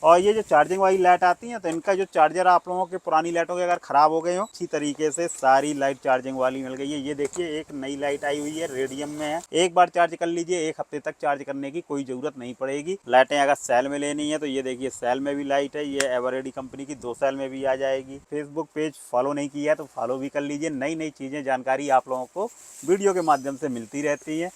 और ये जो चार्जिंग वाली लाइट आती है तो इनका जो चार्जर आप लोगों के पुरानी लाइटों के अगर ख़राब हो गए हो, अच्छी तरीके से सारी लाइट चार्जिंग वाली मिल गई है। ये देखिए एक नई लाइट आई हुई है, रेडियम में है। एक बार चार्ज कर लीजिए, एक हफ्ते तक चार्ज करने की कोई ज़रूरत नहीं पड़ेगी। लाइटें अगर सेल में लेनी है तो ये देखिए सेल में भी लाइट है, ये एवरेडी कंपनी की 2 सेल में भी आ जाएगी। फेसबुक पेज फॉलो नहीं किया तो फॉलो भी कर लीजिए। नई नई चीज़ें, जानकारी आप लोगों को वीडियो के माध्यम से मिलती रहती है।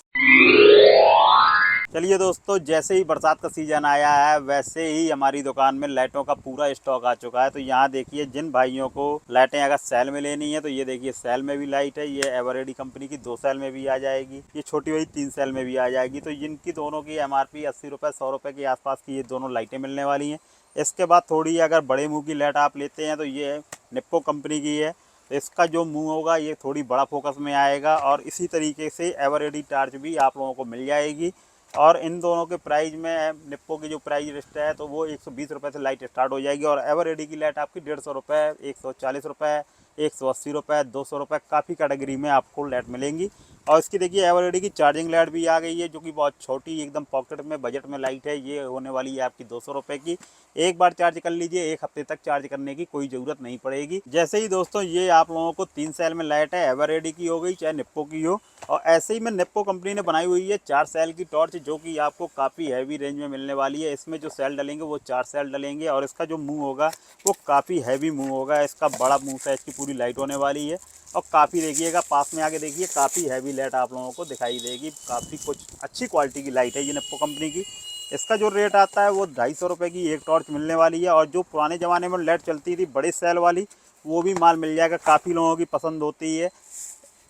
चलिए दोस्तों, जैसे ही बरसात का सीज़न आया है वैसे ही हमारी दुकान में लाइटों का पूरा स्टॉक आ चुका है। तो यहाँ देखिए, जिन भाइयों को लाइटें अगर सेल में लेनी है तो ये देखिए सेल में भी लाइट है, ये एवरेडी कंपनी की 2 सेल में भी आ जाएगी, ये छोटी वाली 3 सेल में भी आ जाएगी। तो इनकी दोनों की MRP 80 रुपये 100 रुपये के आसपास की ये दोनों लाइटें मिलने वाली हैं। इसके बाद थोड़ी अगर बड़े मुँह की लाइट आप लेते हैं तो ये निप्पो कंपनी की है। तो इसका जो मुंह होगा ये थोड़ी बड़ा फोकस में आएगा। और इसी तरीके से एवरेडी टार्च भी आप लोगों को मिल जाएगी। और इन दोनों के प्राइस में निप्पो की जो प्राइस लिस्ट है तो वो 120 रुपये से लाइट स्टार्ट हो जाएगी। और एवरेडी की लाइट आपकी 150 रुपये, 140 रुपये, 180 रुपये, 200 रुपये, काफ़ी कैटेगरी में आपको लाइट मिलेंगी। और इसकी देखिए एवरेडी की चार्जिंग लाइट भी आ गई है, जो कि बहुत छोटी एकदम पॉकेट में बजट में लाइट है। ये होने वाली है आपकी 200 रुपये की। एक बार चार्ज कर लीजिए, एक हफ्ते तक चार्ज करने की कोई ज़रूरत नहीं पड़ेगी। जैसे ही दोस्तों ये आप लोगों को 3 सेल में लाइट है, एवरेडी की हो गई चाहे निप्पो की हो। और ऐसे ही में निप्पो कंपनी ने बनाई हुई है 4 सेल की टॉर्च, जो कि आपको काफ़ी हैवी रेंज में मिलने वाली है। इसमें जो सेल डलेंगे वो 4 सेल डलेंगे। और इसका जो मुंह होगा वो काफ़ी हैवी मुंह होगा, इसका बड़ा मुंह साइज की पूरी लाइट होने वाली है। और काफ़ी देखिएगा, पास में आके देखिए, काफ़ी हैवी लाइट आप लोगों को दिखाई देगी। काफ़ी कुछ अच्छी क्वालिटी की लाइट है ये निप्पो कंपनी की। इसका जो रेट आता है वो 250 रुपये की एक टॉर्च मिलने वाली है। और जो पुराने ज़माने में लाइट चलती थी बड़े सेल वाली, वो भी माल मिल जाएगा। काफ़ी लोगों की पसंद होती है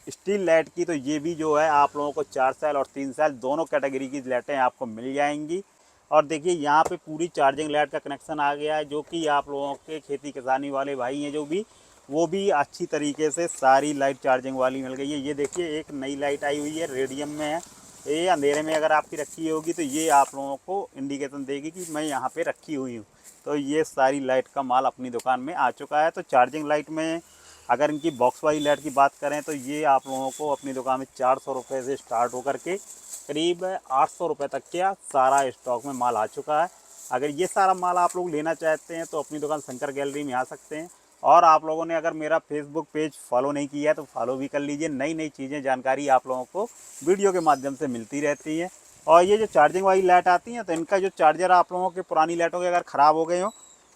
स्टील लाइट की। तो ये भी जो है आप लोगों को 4 सेल और 3 सेल दोनों कैटेगरी की लाइटें आपको मिल जाएंगी। और देखिए यहाँ पे पूरी चार्जिंग लाइट का कनेक्शन आ गया है, जो कि आप लोगों के खेती किसानी वाले भाई हैं जो भी, वो भी अच्छी तरीके से सारी लाइट चार्जिंग वाली मिल गई है। ये देखिए एक नई लाइट आई हुई है, रेडियम में है। ये अंधेरे में अगर आपकी रखी होगी तो ये आप लोगों को इंडिकेशन देगी कि मैं यहाँ पे रखी हुई हूँ। तो ये सारी लाइट का माल अपनी दुकान में आ चुका है। तो चार्जिंग लाइट में अगर इनकी बॉक्स वाली लाइट की बात करें तो ये आप लोगों को अपनी दुकान में 400 रुपये से स्टार्ट होकर के करीब 800 रुपये तक का सारा स्टॉक में माल आ चुका है। अगर ये सारा माल आप लोग लेना चाहते हैं तो अपनी दुकान शंकर गैलरी में आ सकते हैं। और आप लोगों ने अगर मेरा फेसबुक पेज फॉलो नहीं किया है तो फॉलो भी कर लीजिए। नई नई चीज़ें, जानकारी आप लोगों को वीडियो के माध्यम से मिलती रहती है। और ये जो चार्जिंग वाली लाइट आती हैं तो इनका जो चार्जर आप लोगों के पुरानी लाइटों के अगर ख़राब हो गए हो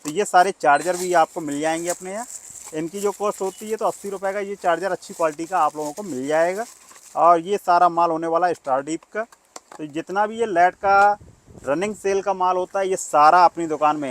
तो ये सारे चार्जर भी आपको मिल जाएंगे अपने यहाँ। इनकी जो कॉस्ट होती है तो 80 रुपये का ये चार्जर अच्छी क्वालिटी का आप लोगों को मिल जाएगा। और ये सारा माल होने वाला है स्टारडीप का। तो जितना भी ये लाइट का रनिंग सेल का माल होता है ये सारा अपनी दुकान में